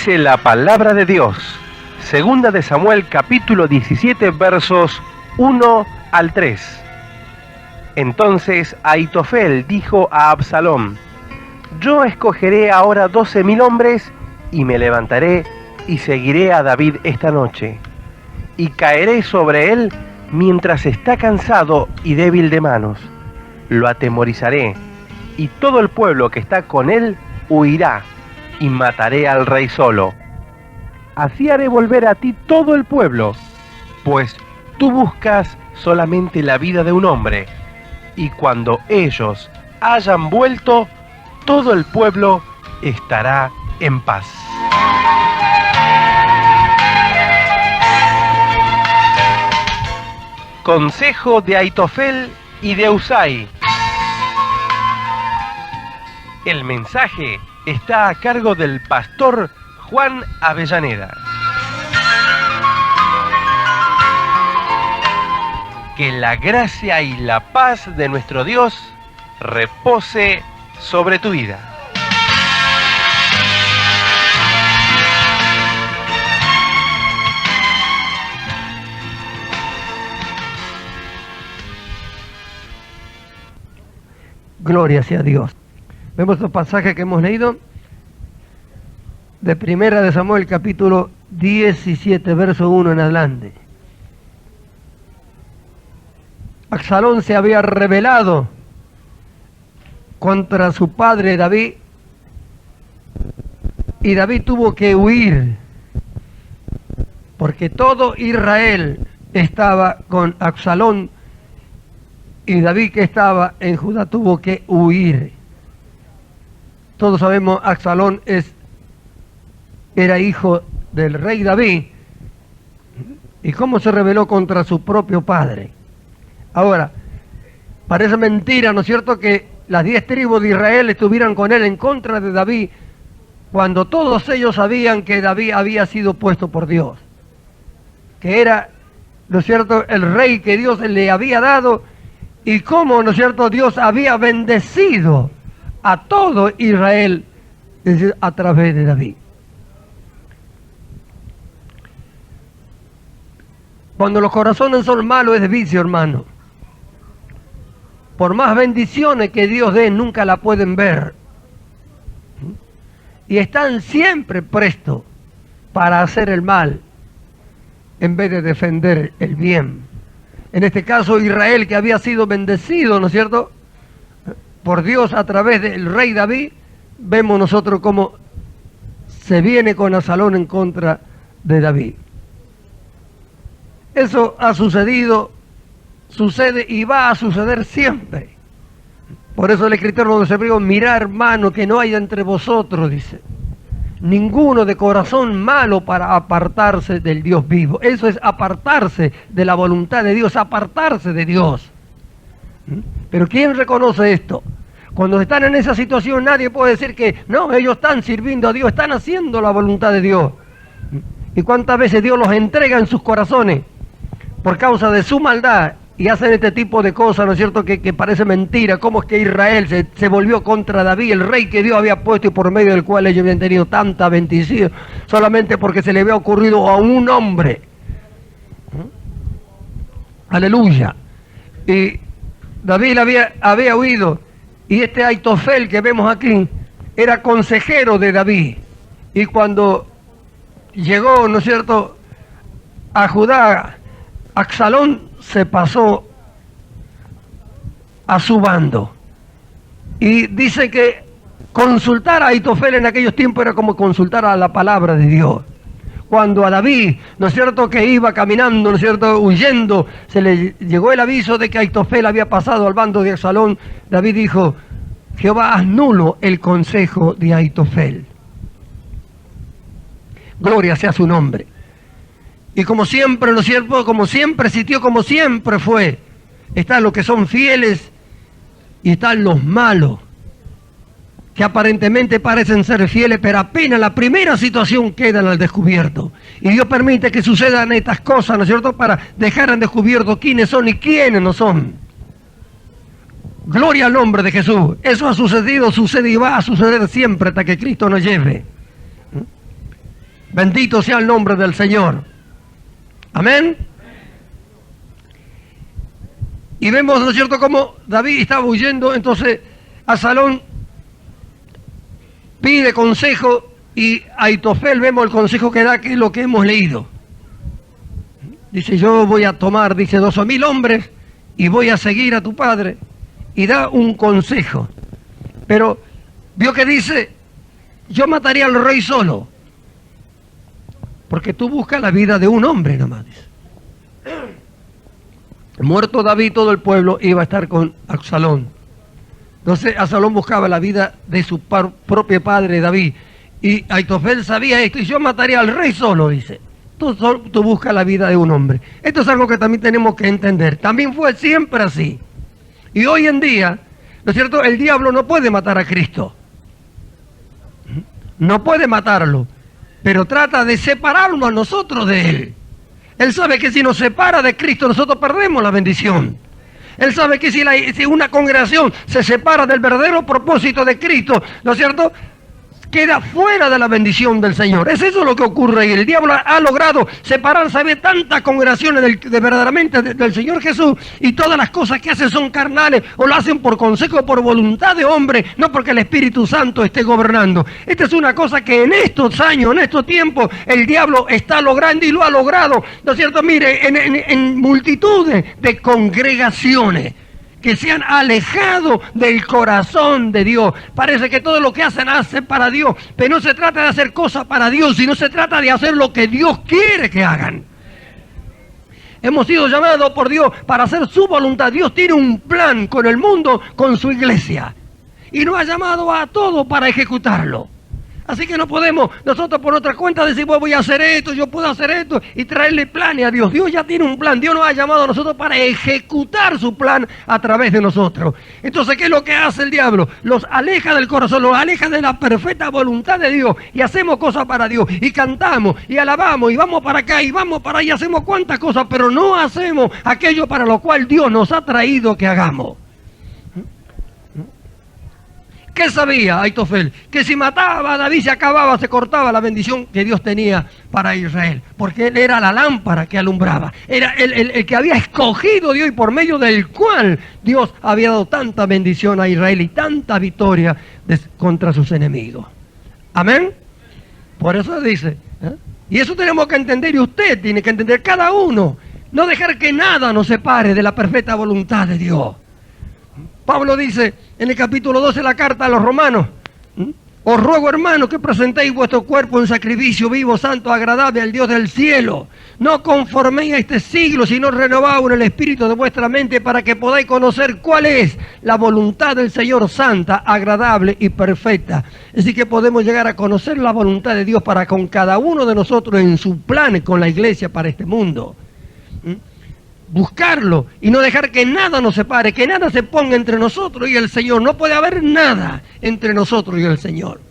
Dice la palabra de Dios, segunda de Samuel capítulo 17 versos 1 al 3. Entonces Ahitofel dijo a Absalom: yo escogeré ahora 12.000 hombres y me levantaré y seguiré a David esta noche, y caeré sobre él mientras está cansado y débil de manos. Lo atemorizaré, y todo el pueblo que está con él huirá, y mataré al rey solo. Así haré volver a ti todo el pueblo, pues tú buscas solamente la vida de un hombre, y cuando ellos hayan vuelto, todo el pueblo estará en paz. Consejo de Ahitofel y de Husai. El mensaje está a cargo del pastor Juan Avellaneda. Que la gracia y la paz de nuestro Dios repose sobre tu vida. Gloria sea a Dios. Vemos los pasajes que hemos leído de Primera de Samuel capítulo 17 verso 1 en adelante. Absalón se había rebelado contra su padre David, y David tuvo que huir porque todo Israel estaba con Absalón, y David, que estaba en Judá, tuvo que huir. Todos sabemos, Absalón era hijo del rey David, y cómo se rebeló contra su propio padre. Ahora, parece mentira, ¿no es cierto?, que las 10 tribus de Israel estuvieran con él en contra de David, cuando todos ellos sabían que David había sido puesto por Dios, que era, ¿no es cierto?, el rey que Dios le había dado, y cómo, ¿no es cierto?, Dios había bendecido a todo Israel, es decir, a través de David. Cuando los corazones son malos es de vicio, hermano. Por más bendiciones que Dios dé, nunca la pueden ver. Y están siempre prestos para hacer el mal, en vez de defender el bien. En este caso, Israel, que había sido bendecido, ¿no es cierto?, por Dios a través del rey David, vemos nosotros cómo se viene con Absalón en contra de David. Eso ha sucedido, sucede y va a suceder siempre. Por eso el escritor de los Hebreos: mirad, hermano, que no haya entre vosotros, dice, ninguno de corazón malo para apartarse del Dios vivo. Eso es apartarse de la voluntad de Dios, apartarse de Dios. Pero ¿quién reconoce esto? Cuando están en esa situación, nadie puede decir que no, ellos están sirviendo a Dios, están haciendo la voluntad de Dios. ¿Y cuántas veces Dios los entrega en sus corazones por causa de su maldad y hacen este tipo de cosas, ¿no es cierto?, que parece mentira? ¿Cómo es que Israel se volvió contra David, el rey que Dios había puesto y por medio del cual ellos habían tenido tanta bendición, solamente porque se le había ocurrido a un hombre? Aleluya. Y David había huido, y este Ahitofel que vemos aquí era consejero de David, y cuando llegó, ¿no es cierto?, a Judá, Absalón se pasó a su bando. Y dice que consultar a Ahitofel en aquellos tiempos era como consultar a la palabra de Dios. Cuando a David, ¿no es cierto?, que iba caminando, ¿no es cierto?, huyendo, se le llegó el aviso de que Ahitofel había pasado al bando de Absalón, David dijo: Jehová, haz nulo el consejo de Ahitofel. Gloria sea su nombre. Y como siempre, ¿no es cierto?, como siempre existió, como siempre fue, están los que son fieles y están los malos, que aparentemente parecen ser fieles, pero apenas la primera situación quedan al descubierto. Y Dios permite que sucedan estas cosas, ¿no es cierto?, para dejar en descubierto quiénes son y quiénes no son. Gloria al nombre de Jesús. Eso ha sucedido, sucede y va a suceder siempre hasta que Cristo nos lleve. Bendito sea el nombre del Señor. Amén. Y vemos, ¿no es cierto?, cómo David estaba huyendo. Entonces Absalón pide consejo y Aitofel, vemos el consejo que da, que es lo que hemos leído. Dice, yo voy a tomar, dice, 12.000 hombres y voy a seguir a tu padre. Y da un consejo. Pero vio que dice, yo mataría al rey solo. Porque tú buscas la vida de un hombre nomás. Dice. Muerto David, todo el pueblo iba a estar con Absalón. Entonces Absalón buscaba la vida de su propio padre David. Y Aitofel sabía esto, y yo mataría al rey solo, dice. Tú buscas la vida de un hombre. Esto es algo que también tenemos que entender. También fue siempre así. Y hoy en día, ¿no es cierto?, el diablo no puede matar a Cristo. No puede matarlo, pero trata de separarlo a nosotros de Él. Él sabe que si nos separa de Cristo, nosotros perdemos la bendición. Él sabe que si una congregación se separa del verdadero propósito de Cristo, ¿no es cierto?, queda fuera de la bendición del Señor. Es eso lo que ocurre. Y el diablo ha logrado separar, ¿sabe?, tantas congregaciones verdaderamente del Señor Jesús, y todas las cosas que hacen son carnales, o lo hacen por consejo, por voluntad de hombre, no porque el Espíritu Santo esté gobernando. Esta es una cosa que en estos años, en estos tiempos, el diablo está logrando, y lo ha logrado, ¿no es cierto? Mire, en multitudes de congregaciones que se han alejado del corazón de Dios. Parece que todo lo que hacen para Dios, pero no se trata de hacer cosas para Dios, sino se trata de hacer lo que Dios quiere que hagan. Hemos sido llamados por Dios para hacer su voluntad. Dios tiene un plan con el mundo, con su iglesia, y nos ha llamado a todos para ejecutarlo. Así que no podemos nosotros por nuestra cuenta decir, bueno, voy a hacer esto, yo puedo hacer esto, y traerle planes a Dios. Dios ya tiene un plan. Dios nos ha llamado a nosotros para ejecutar su plan a través de nosotros. Entonces, ¿qué es lo que hace el diablo? Los aleja del corazón, los aleja de la perfecta voluntad de Dios, y hacemos cosas para Dios, y cantamos, y alabamos, y vamos para acá, y vamos para allá, hacemos cuantas cosas, pero no hacemos aquello para lo cual Dios nos ha traído que hagamos. ¿Qué sabía Aitofel? Que si mataba a David se acababa, se cortaba la bendición que Dios tenía para Israel. Porque él era la lámpara que alumbraba. Era el que había escogido Dios, y por medio del cual Dios había dado tanta bendición a Israel y tanta victoria contra sus enemigos. Amén. Por eso dice, y eso tenemos que entender, y usted tiene que entender, cada uno. No dejar que nada nos separe de la perfecta voluntad de Dios. Pablo dice en el capítulo 12 de la carta a los romanos, os ruego, hermanos, que presentéis vuestro cuerpo en sacrificio vivo, santo, agradable al Dios del cielo. No conforméis a este siglo, sino renovaos en el espíritu de vuestra mente, para que podáis conocer cuál es la voluntad del Señor, santa, agradable y perfecta. Así que podemos llegar a conocer la voluntad de Dios para con cada uno de nosotros en su plan con la iglesia para este mundo. Buscarlo y no dejar que nada nos separe, que nada se ponga entre nosotros y el Señor. No puede haber nada entre nosotros y el Señor.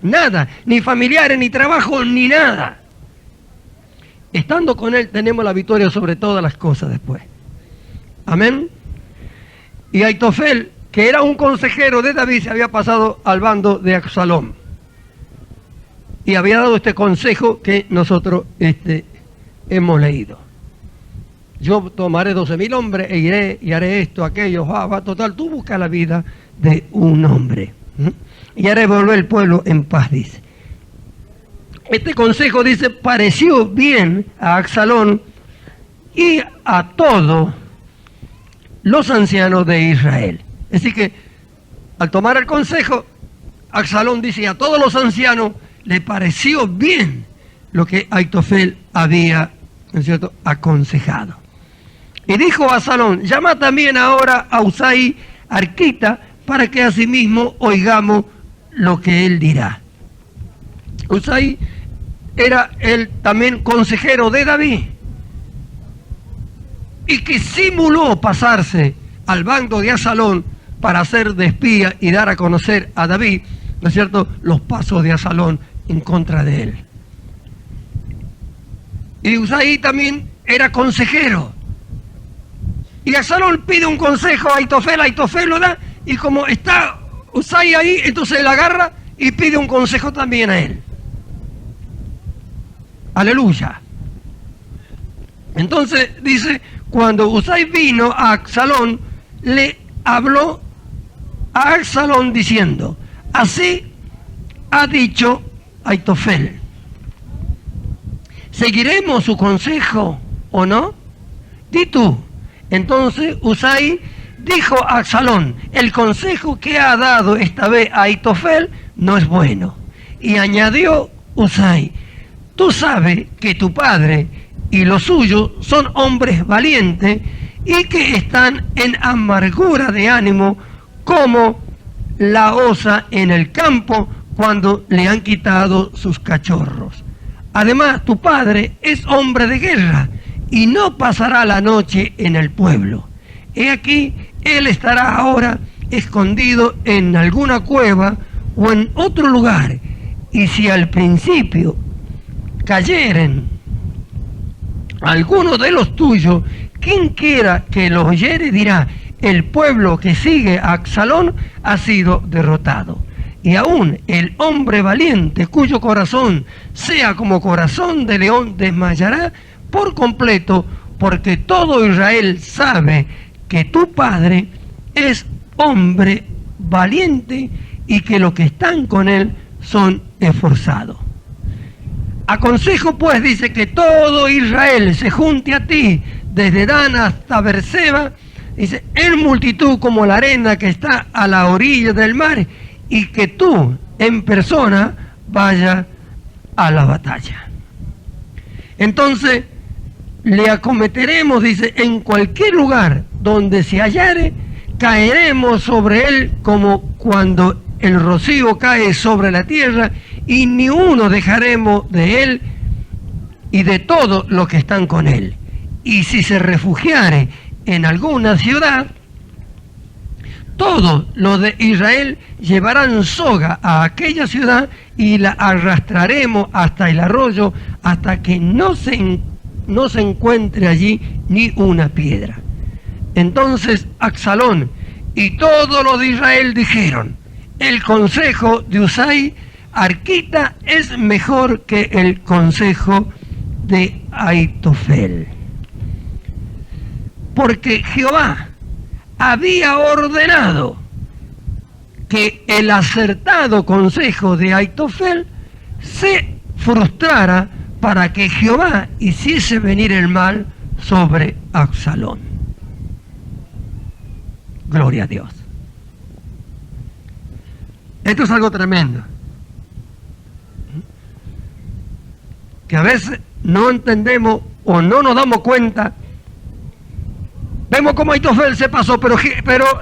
Nada, ni familiares, ni trabajo, ni nada. Estando con Él tenemos la victoria sobre todas las cosas después. Amén. Y Aitofel, que era un consejero de David, se había pasado al bando de Absalón. Y había dado este consejo que nosotros hemos leído. Yo tomaré 12.000 hombres e iré y haré esto, aquello, total, tú buscas la vida de un hombre. Y haré volver el pueblo en paz, dice. Este consejo, dice, pareció bien a Absalón y a todos los ancianos de Israel. Así que, al tomar el consejo, Absalón dice, a todos los ancianos le pareció bien lo que Aitofel había, ¿no es cierto?, aconsejado. Y dijo Absalón, llama también ahora a Usai, arquita, para que asimismo oigamos lo que él dirá. Usai era él también consejero de David, y que simuló pasarse al bando de Absalón para hacer de espía y dar a conocer a David, ¿no es cierto?, los pasos de Absalón en contra de él. Y Usai también era consejero. Y Absalón pide un consejo a Aitofel lo da, y como está Usai ahí, entonces él agarra y pide un consejo también a él. Aleluya. Entonces dice, cuando Usai vino a Absalón, le habló a Absalón diciendo, así ha dicho Aitofel, ¿seguiremos su consejo o no? Di tú. Entonces Usai dijo a Absalón, el consejo que ha dado esta vez a Aitofel no es bueno. Y añadió Usai, tú sabes que tu padre y los suyos son hombres valientes y que están en amargura de ánimo como la osa en el campo cuando le han quitado sus cachorros. Además, tu padre es hombre de guerra y no pasará la noche en el pueblo. He aquí, él estará ahora escondido en alguna cueva o en otro lugar, y si al principio cayeren alguno de los tuyos, quien quiera que los oyere dirá, el pueblo que sigue a Absalón ha sido derrotado. Y aún el hombre valiente cuyo corazón sea como corazón de león desmayará por completo, porque todo Israel sabe que tu padre es hombre valiente y que los que están con él son esforzados. Aconsejo pues, dice, que todo Israel se junte a ti, desde Dan hasta Beerseba, dice, en multitud como la arena que está a la orilla del mar, y que tú en persona vayas a la batalla. Entonces le acometeremos, dice, en cualquier lugar donde se hallare, caeremos sobre él como cuando el rocío cae sobre la tierra, y ni uno dejaremos de él y de todos los que están con él. Y si se refugiare en alguna ciudad, todos los de Israel llevarán soga a aquella ciudad y la arrastraremos hasta el arroyo, hasta que no se encuentre allí ni una piedra. Entonces Absalón y todos los de Israel dijeron, el consejo de Usai Arquita es mejor que el consejo de Aitofel. Porque Jehová había ordenado que el acertado consejo de Aitofel se frustrara para que Jehová hiciese venir el mal sobre Absalón. Gloria a Dios. Esto es algo tremendo, que a veces no entendemos o no nos damos cuenta. Vemos cómo Aitofel se pasó, pero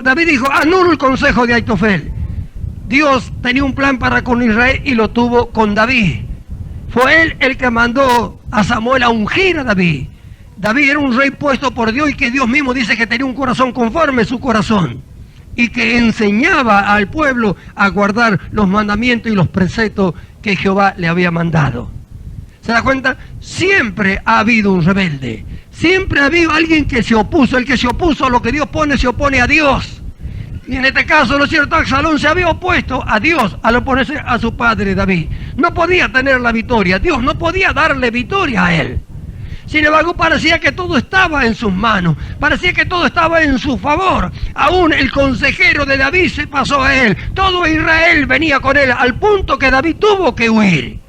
David dijo, anulo el consejo de Aitofel. Dios tenía un plan para con Israel y lo tuvo con David. Fue él el que mandó a Samuel a ungir a David. David era un rey puesto por Dios y que Dios mismo dice que tenía un corazón conforme a su corazón, y que enseñaba al pueblo a guardar los mandamientos y los preceptos que Jehová le había mandado. ¿Se da cuenta? Siempre ha habido un rebelde. Siempre ha habido alguien que se opuso. El que se opuso a lo que Dios pone, se opone a Dios. Y en este caso, ¿no es cierto? Absalón se había opuesto a Dios al oponerse a su padre David. No podía tener la victoria. Dios no podía darle victoria a él. Sin embargo, parecía que todo estaba en sus manos. Parecía que todo estaba en su favor. Aún el consejero de David se pasó a él. Todo Israel venía con él, al punto que David tuvo que huir.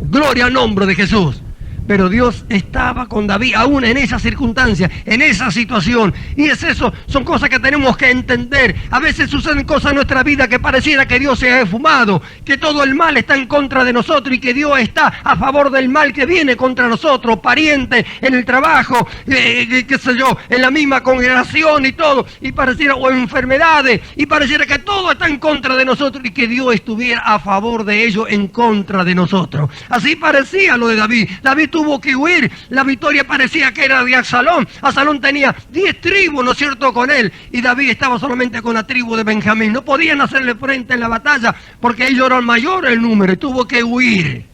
Gloria al nombre de Jesús. Pero Dios estaba con David aún en esa circunstancia, en esa situación. Y es eso, son cosas que tenemos que entender. A veces suceden cosas en nuestra vida que pareciera que Dios se ha esfumado, que todo el mal está en contra de nosotros y que Dios está a favor del mal que viene contra nosotros, parientes, en el trabajo, qué sé yo, en la misma congregación y todo, y pareciera, o enfermedades, y pareciera que todo está en contra de nosotros y que Dios estuviera a favor de ellos en contra de nosotros. Así parecía lo de David. David tuvo que huir. La victoria parecía que era de Absalón. Absalón tenía 10 tribus, ¿no es cierto?, con él, y David estaba solamente con la tribu de Benjamín. No podían hacerle frente en la batalla porque ellos eran mayor el número y tuvo que huir.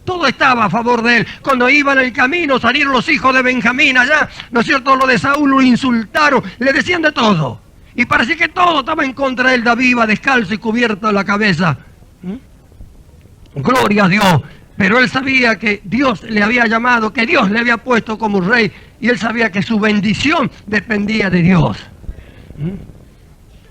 Todo estaba a favor de él. Cuando iban en el camino salieron los hijos de Benjamín allá, ¿no es cierto?, lo de Saúl, lo insultaron, le decían de todo y parecía que todo estaba en contra de él. David iba descalzo y cubierto la cabeza. Gloria a Dios. Pero él sabía que Dios le había llamado, que Dios le había puesto como rey, y él sabía que su bendición dependía de Dios.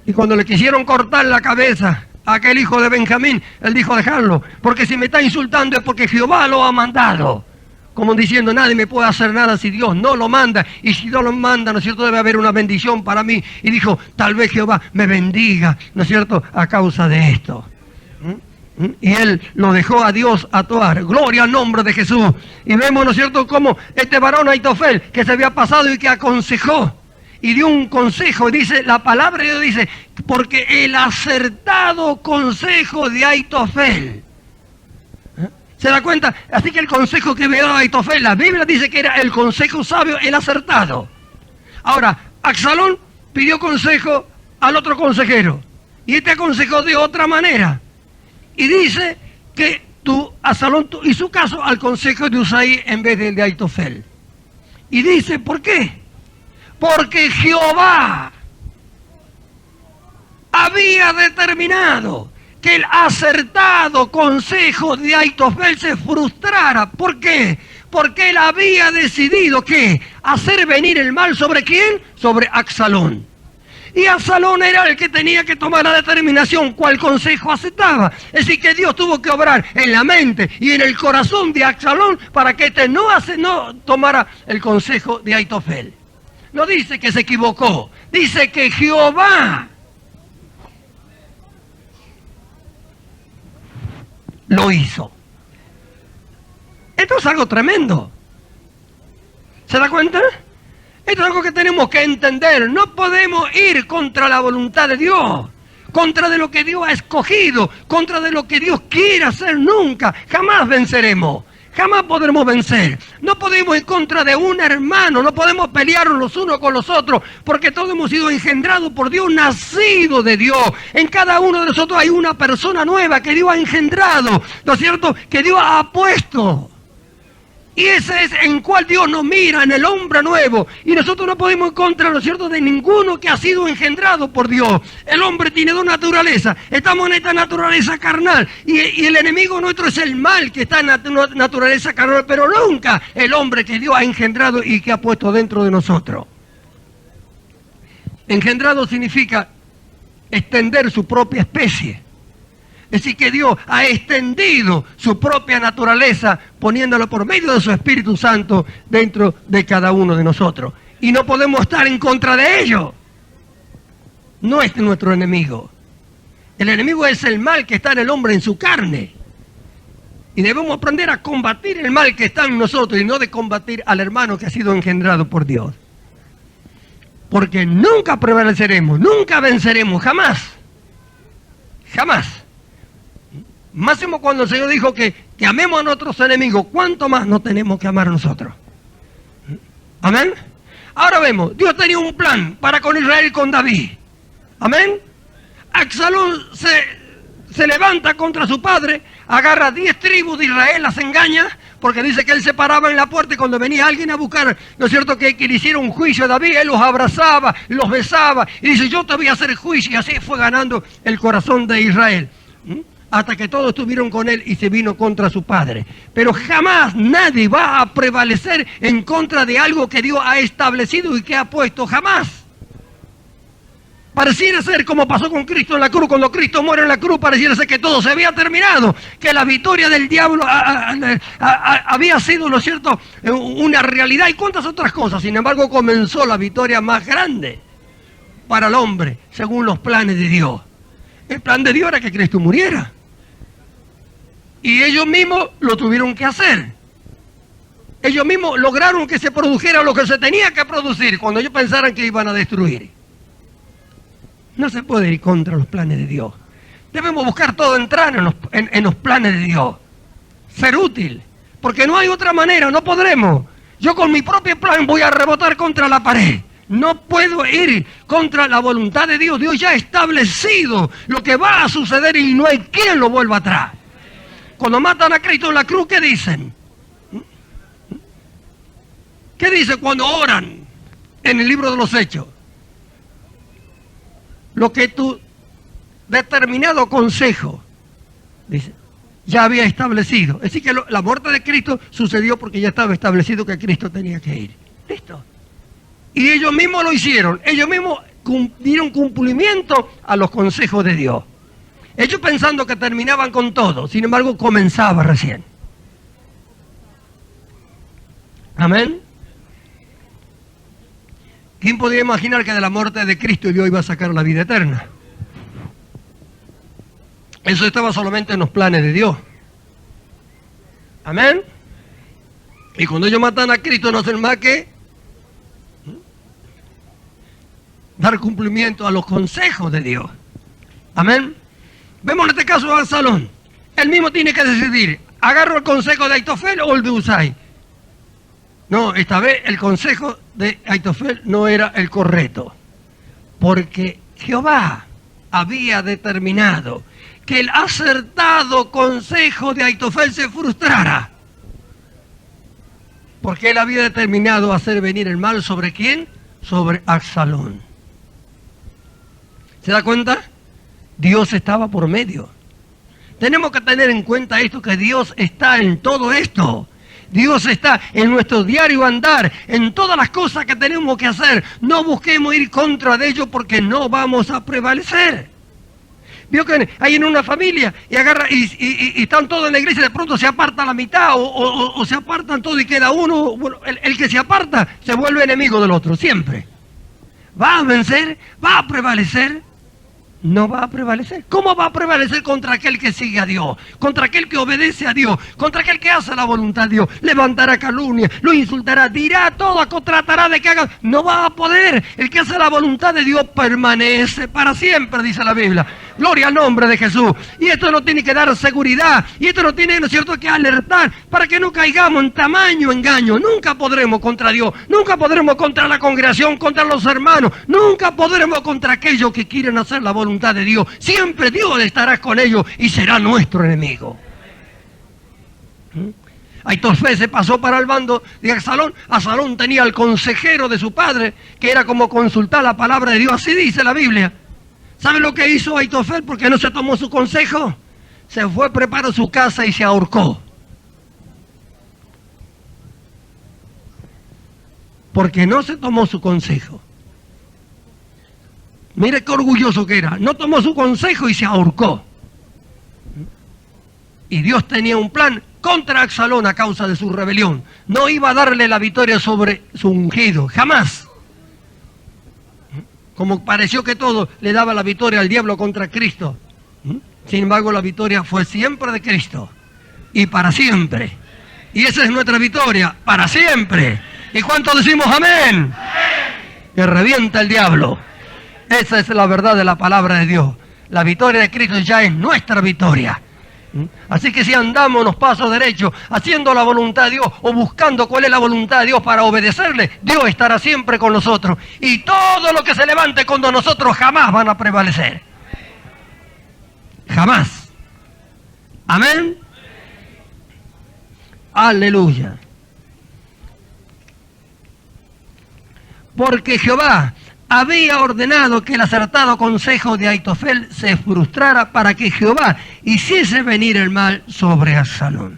Y cuando le quisieron cortar la cabeza a aquel hijo de Benjamín, él dijo: dejarlo, porque si me está insultando es porque Jehová lo ha mandado. Como diciendo, nadie me puede hacer nada si Dios no lo manda, y si no lo manda, ¿no es cierto?, debe haber una bendición para mí. Y dijo: tal vez Jehová me bendiga, ¿no es cierto?, a causa de esto. Y él lo dejó a Dios actuar. Gloria al nombre de Jesús. Y vemos, ¿no es cierto?, cómo este varón Aitofel, que se había pasado y que aconsejó y dio un consejo, y dice, la palabra de Dios dice, porque el acertado consejo de Aitofel. ¿Se da cuenta? Así que el consejo que me dio Aitofel, la Biblia dice que era el consejo sabio, el acertado. Ahora, Absalón pidió consejo al otro consejero, y este aconsejó de otra manera. Y dice que Absalón hizo caso al consejo de Usai en vez del de Aitofel. Y dice, ¿por qué? Porque Jehová había determinado que el acertado consejo de Aitofel se frustrara. ¿Por qué? Porque él había decidido que hacer venir el mal ¿sobre quién? Sobre Absalón. Y Absalón era el que tenía que tomar la determinación cuál consejo aceptaba. Es decir, que Dios tuvo que obrar en la mente y en el corazón de Absalón para que éste no tomara el consejo de Aitofel. No dice que se equivocó, dice que Jehová lo hizo. Esto es algo tremendo. ¿Se da cuenta? Esto es algo que tenemos que entender. No podemos ir contra la voluntad de Dios, contra de lo que Dios ha escogido, contra de lo que Dios quiere hacer nunca. Jamás venceremos. Jamás podremos vencer. No podemos ir contra de un hermano, no podemos pelearnos los unos con los otros, porque todos hemos sido engendrados por Dios, nacidos de Dios. En cada uno de nosotros hay una persona nueva que Dios ha engendrado, ¿no es cierto?, que Dios ha puesto. Y ese es en cual Dios nos mira, en el hombre nuevo. Y nosotros no podemos ir contra, ¿no es cierto?, de ninguno que ha sido engendrado por Dios. El hombre tiene dos naturalezas. Estamos en esta naturaleza carnal. Y el enemigo nuestro es el mal que está en la naturaleza carnal. Pero nunca el hombre que Dios ha engendrado y que ha puesto dentro de nosotros. Engendrado significa extender su propia especie. Es decir, que Dios ha extendido su propia naturaleza poniéndolo por medio de su Espíritu Santo dentro de cada uno de nosotros. Y no podemos estar en contra de ello. No es nuestro enemigo. El enemigo es el mal que está en el hombre, en su carne. Y debemos aprender a combatir el mal que está en nosotros y no de combatir al hermano que ha sido engendrado por Dios. Porque nunca prevaleceremos, nunca venceremos, jamás. Jamás. Máximo cuando el Señor dijo que amemos a nuestros enemigos, ¿cuánto más no tenemos que amar a nosotros? ¿Amén? Ahora vemos, Dios tenía un plan para con Israel y con David. ¿Amén? Absalón se levanta contra su padre, agarra 10 tribus de Israel, las engaña, porque dice que él se paraba en la puerta y cuando venía alguien a buscar, ¿no es cierto?, que le hiciera un juicio a David, él los abrazaba, los besaba, y dice, yo te voy a hacer juicio, y así fue ganando el corazón de Israel. Hasta que todos estuvieron con él y se vino contra su padre. Pero jamás nadie va a prevalecer en contra de algo que Dios ha establecido y que ha puesto, jamás. Pareciera ser como pasó con Cristo en la cruz. Cuando Cristo muere en la cruz, pareciera ser que todo se había terminado, que la victoria del diablo había sido, ¿no es cierto?, una realidad y cuántas otras cosas. Sin embargo, comenzó la victoria más grande para el hombre, según los planes de Dios. El plan de Dios era que Cristo muriera. Y ellos mismos lo tuvieron que hacer. Ellos mismos lograron que se produjera lo que se tenía que producir cuando ellos pensaran que iban a destruir. No se puede ir contra los planes de Dios. Debemos buscar todo entrar en los planes de Dios. Ser útil. Porque no hay otra manera, no podremos. Yo con mi propio plan voy a rebotar contra la pared. No puedo ir contra la voluntad de Dios. Dios ya ha establecido lo que va a suceder y no hay quien lo vuelva atrás. Cuando matan a Cristo en la cruz, ¿qué dicen? ¿Qué dice cuando oran en el libro de los Hechos? Lo que tu determinado consejo, dice, ya había establecido. Es decir, que la muerte de Cristo sucedió porque ya estaba establecido que Cristo tenía que ir. Listo. Y ellos mismos lo hicieron. Ellos mismos dieron cumplimiento a los consejos de Dios. Ellos pensando que terminaban con todo. Sin embargo, comenzaba recién. Amén. ¿Quién podía imaginar que de la muerte de Cristo Dios iba a sacar la vida eterna? Eso estaba solamente en los planes de Dios. Amén. Y cuando ellos matan a Cristo no hacen más que dar cumplimiento a los consejos de Dios. Amén. Vemos en este caso a Absalón. Él mismo tiene que decidir, ¿agarro el consejo de Aitofel o el de Husai? No, esta vez el consejo de Aitofel no era el correcto. Porque Jehová había determinado que el acertado consejo de Aitofel se frustrara. Porque él había determinado hacer venir el mal ¿sobre quién? Sobre Absalón. ¿Se da cuenta? Dios estaba por medio. Tenemos que tener en cuenta esto, que Dios está en todo esto. Dios está en nuestro diario andar, en todas las cosas que tenemos que hacer. No busquemos ir contra de ellos porque no vamos a prevalecer. Vio que hay en una familia y agarra y están todos en la iglesia y de pronto se aparta la mitad o se apartan todos y queda uno. Bueno, el que se aparta se vuelve enemigo del otro, siempre. ¿Va a vencer? ¿Va a prevalecer? No va a prevalecer. ¿Cómo va a prevalecer contra aquel que sigue a Dios? Contra aquel que obedece a Dios, contra aquel que hace la voluntad de Dios. Levantará calumnia, lo insultará, dirá todo, tratará de que haga. No va a poder. El que hace la voluntad de Dios permanece para siempre, dice la Biblia. Gloria al nombre de Jesús. Y esto nos tiene que dar seguridad. Y esto nos tiene, ¿no es cierto?, que alertar para que no caigamos en tamaño engaño. Nunca podremos contra Dios. Nunca podremos contra la congregación, contra los hermanos. Nunca podremos contra aquellos que quieren hacer la voluntad de Dios. Siempre Dios estará con ellos y será nuestro enemigo. Aitofel se pasó para el bando de Absalón. Absalón tenía al consejero de su padre, que era como consultar la palabra de Dios. Así dice la Biblia. ¿Sabe lo que hizo Aitofel? Porque no se tomó su consejo. Se fue, preparó su casa y se ahorcó. Porque no se tomó su consejo. Mire qué orgulloso que era. No tomó su consejo y se ahorcó. Y Dios tenía un plan contra Absalón a causa de su rebelión. No iba a darle la victoria sobre su ungido, jamás. Como pareció que todo le daba la victoria al diablo contra Cristo. Sin embargo, la victoria fue siempre de Cristo. Y para siempre. Y esa es nuestra victoria, para siempre. ¿Y cuánto decimos amén? Que revienta el diablo. Esa es la verdad de la palabra de Dios. La victoria de Cristo ya es nuestra victoria. Así que si andamos los pasos derechos, haciendo la voluntad de Dios o buscando cuál es la voluntad de Dios para obedecerle, Dios estará siempre con nosotros. Y todo lo que se levante contra nosotros jamás van a prevalecer. Jamás. Amén. Aleluya. Porque Jehová había ordenado que el acertado consejo de Aitofel se frustrara para que Jehová hiciese venir el mal sobre Absalón.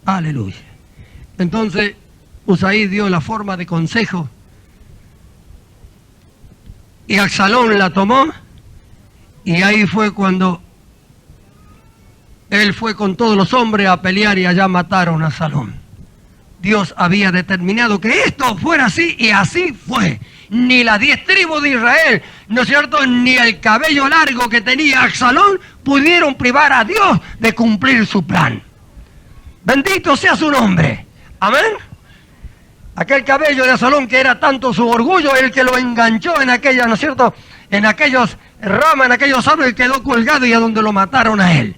Aleluya. Entonces, Husai dio la forma de consejo y Absalón la tomó, y ahí fue cuando él fue con todos los hombres a pelear y allá mataron a Absalón. Dios había determinado que esto fuera así y así fue. Ni las 10 tribus de Israel, ¿no es cierto?, ni el cabello largo que tenía Absalón pudieron privar a Dios de cumplir su plan. Bendito sea su nombre. Amén. Aquel cabello de Absalón que era tanto su orgullo, el que lo enganchó en aquella, ¿no es cierto?, en aquellos ramas, en aquellos árboles, quedó colgado y a donde lo mataron a él.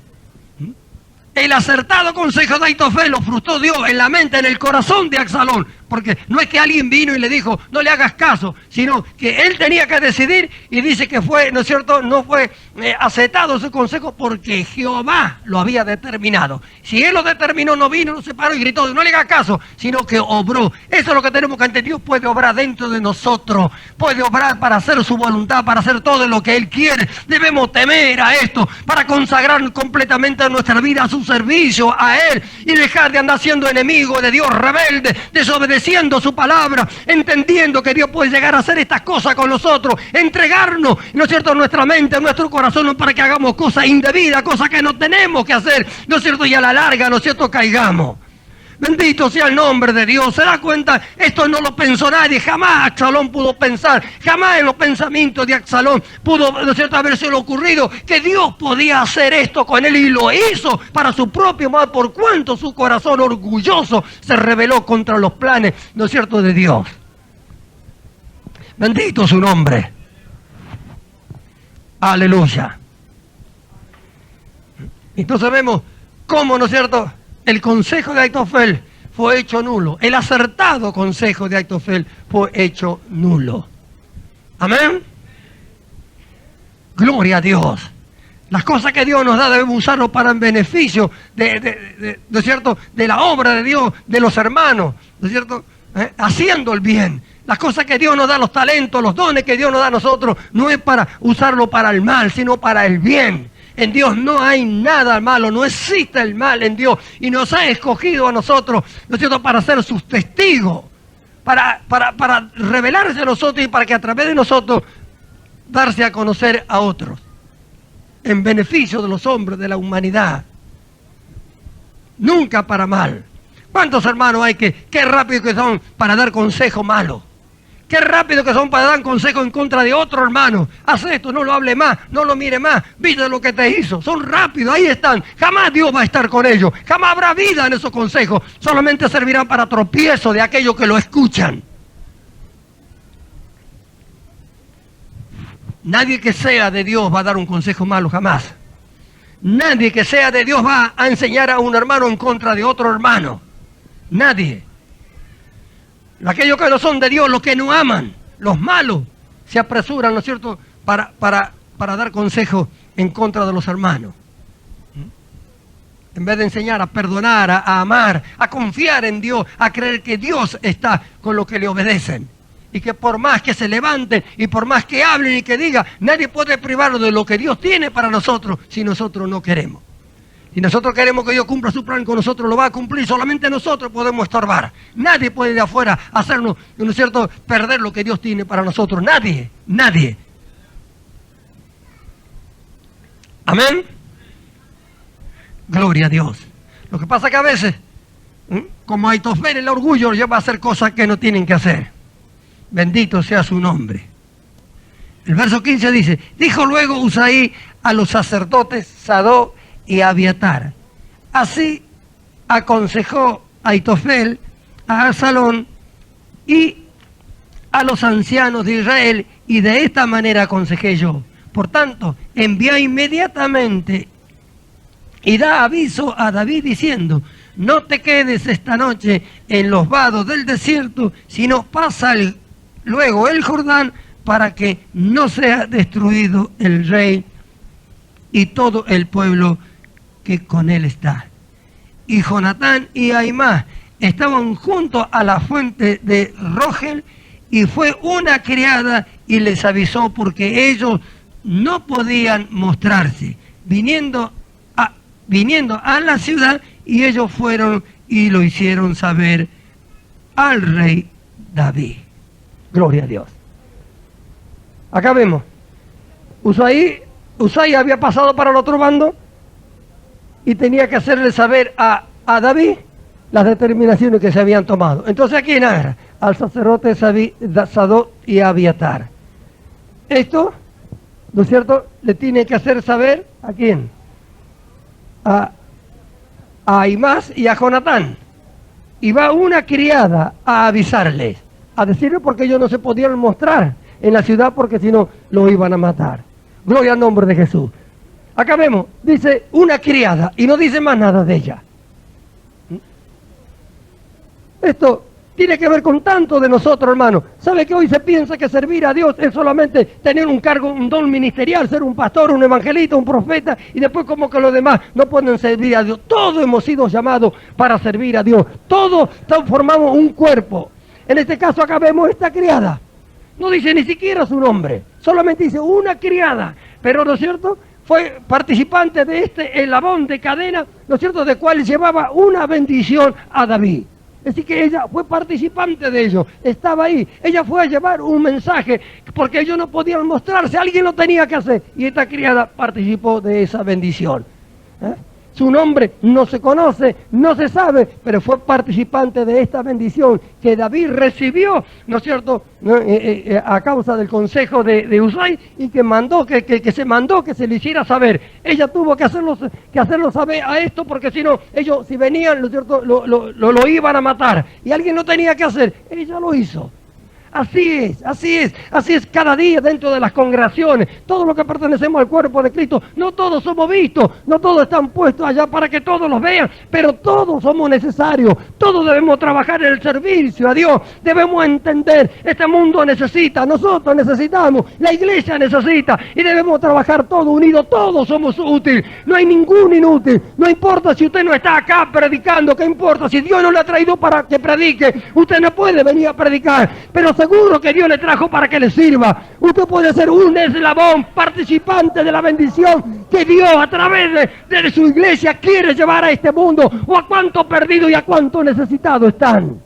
El acertado consejo de Aitofel lo frustró Dios en la mente, en el corazón de Absalón. porque no es que alguien vino y le dijo, no le hagas caso, sino que él tenía que decidir, y dice que fue, ¿no es cierto?, no fue aceptado su consejo porque Jehová lo había determinado. Si él lo determinó, no vino, no se paró y gritó, no le hagas caso, sino que obró. Eso es lo que tenemos que entender. Dios puede obrar dentro de nosotros, puede obrar para hacer su voluntad, para hacer todo lo que Él quiere. Debemos temer a esto, para consagrar completamente nuestra vida a su servicio, a Él, y dejar de andar siendo enemigo de Dios, rebelde, desobedeciendo su palabra, entendiendo que Dios puede llegar a hacer estas cosas con nosotros, entregarnos, ¿no es cierto?, nuestra mente, nuestro corazón, no para que hagamos cosas indebidas, cosas que no tenemos que hacer, ¿no es cierto?, y a la larga, ¿no es cierto?, caigamos. Bendito sea el nombre de Dios. ¿Se da cuenta? Esto no lo pensó nadie. Jamás Absalón pudo pensar, jamás en los pensamientos de Absalón pudo, ¿no es cierto?, habérselo ocurrido que Dios podía hacer esto con él, y lo hizo para su propio mal, por cuanto su corazón orgulloso se rebeló contra los planes, ¿no es cierto?, de Dios. Bendito su nombre. Aleluya. Entonces vemos cómo, ¿no es cierto?, el consejo de Aitofel fue hecho nulo. El acertado consejo de Aitofel fue hecho nulo. Amén. Gloria a Dios. Las cosas que Dios nos da debemos usarlo para en beneficio ¿no es cierto?, de la obra de Dios, de los hermanos, ¿no es cierto?, haciendo el bien. Las cosas que Dios nos da, los talentos, los dones que Dios nos da a nosotros, no es para usarlo para el mal, sino para el bien. En Dios no hay nada malo, no existe el mal en Dios. Y nos ha escogido a nosotros, ¿no es cierto?, para ser sus testigos, para revelarse a nosotros y para que a través de nosotros darse a conocer a otros, en beneficio de los hombres, de la humanidad. Nunca para mal. ¿Cuántos hermanos hay qué rápido que son para dar consejo malo? Qué rápido que son para dar consejo en contra de otro hermano. Haz esto, no lo hable más, no lo mire más, viste lo que te hizo. Son rápidos, ahí están. Jamás Dios va a estar con ellos. Jamás habrá vida en esos consejos. Solamente servirán para tropiezo de aquellos que lo escuchan. Nadie que sea de Dios va a dar un consejo malo, jamás. Nadie que sea de Dios va a enseñar a un hermano en contra de otro hermano. Nadie. Aquellos que no son de Dios, los que no aman, los malos, se apresuran, ¿no es cierto?, para dar consejos en contra de los hermanos. En vez de enseñar a perdonar, a amar, a confiar en Dios, a creer que Dios está con los que le obedecen. Y que por más que se levanten y por más que hablen y que digan, nadie puede privarnos de lo que Dios tiene para nosotros si nosotros no queremos. Si nosotros queremos que Dios cumpla su plan con nosotros, lo va a cumplir. Solamente nosotros podemos estorbar. Nadie puede de afuera hacernos, ¿no es cierto?, perder lo que Dios tiene para nosotros. Nadie, nadie. Amén. Gloria a Dios. Lo que pasa que a veces, como Aitofel, el orgullo lleva a hacer cosas que no tienen que hacer. Bendito sea su nombre. El verso 15 dice, dijo luego Usaí a los sacerdotes Sadoc y Abiatar. Así aconsejó Aitofel a Absalón y a los ancianos de Israel, y de esta manera aconsejé yo. Por tanto, envía inmediatamente y da aviso a David diciendo, no te quedes esta noche en los vados del desierto, sino pasa luego el Jordán, para que no sea destruido el rey y todo el pueblo que con él está. Y Jonatán y Aimás estaban junto a la fuente de Rogel, y fue una criada y les avisó, porque ellos no podían mostrarse, viniendo a la ciudad, y ellos fueron y lo hicieron saber al rey David. Gloria a Dios. Acá vemos, Usaí había pasado para el otro bando y tenía que hacerle saber a David las determinaciones que se habían tomado. Entonces, ¿a quién agarra? Al sacerdote Sadoc y Abiatar. Esto, ¿no es cierto?, le tiene que hacer saber ¿a quién? A Aimás y a Jonatán. Y va una criada a avisarles, a decirles, porque ellos no se podían mostrar en la ciudad, porque si no lo iban a matar. Gloria al nombre de Jesús. Acá vemos, dice una criada y no dice más nada de ella. Esto tiene que ver con tanto de nosotros, hermano. ¿Sabe que hoy se piensa que servir a Dios es solamente tener un cargo, un don ministerial, ser un pastor, un evangelista, un profeta, y después como que los demás no pueden servir a Dios? Todos hemos sido llamados para servir a Dios. Todos formamos un cuerpo. En este caso acá vemos esta criada. No dice ni siquiera su nombre, solamente dice una criada. Pero, ¿no es cierto?, fue participante de este eslabón de cadena, ¿no es cierto?, de cual llevaba una bendición a David. Es decir, que ella fue participante de ello, estaba ahí. Ella fue a llevar un mensaje, porque ellos no podían mostrarse, alguien lo tenía que hacer. Y esta criada participó de esa bendición. Su nombre no se conoce, no se sabe, pero fue participante de esta bendición que David recibió, ¿no es cierto?, a causa del consejo de Usai, y que mandó que se le hiciera saber. Ella tuvo que hacerlo saber a esto, porque si no, ellos si venían, ¿no es cierto?, lo iban a matar. Y alguien lo tenía que hacer, ella lo hizo. Así es cada día dentro de las congregaciones. Todos los que pertenecemos al cuerpo de Cristo, no todos somos vistos, no todos están puestos allá para que todos los vean, pero todos somos necesarios, todos debemos trabajar en el servicio a Dios, debemos entender, este mundo necesita, nosotros necesitamos, la iglesia necesita, y debemos trabajar todos unidos, todos somos útiles, no hay ningún inútil, no importa si usted no está acá predicando, ¿qué importa? Si Dios no le ha traído para que predique, usted no puede venir a predicar, pero seguro que Dios le trajo para que le sirva. Usted puede ser un eslabón participante de la bendición que Dios a través de su iglesia quiere llevar a este mundo, o a cuántos perdidos y a cuántos necesitados están.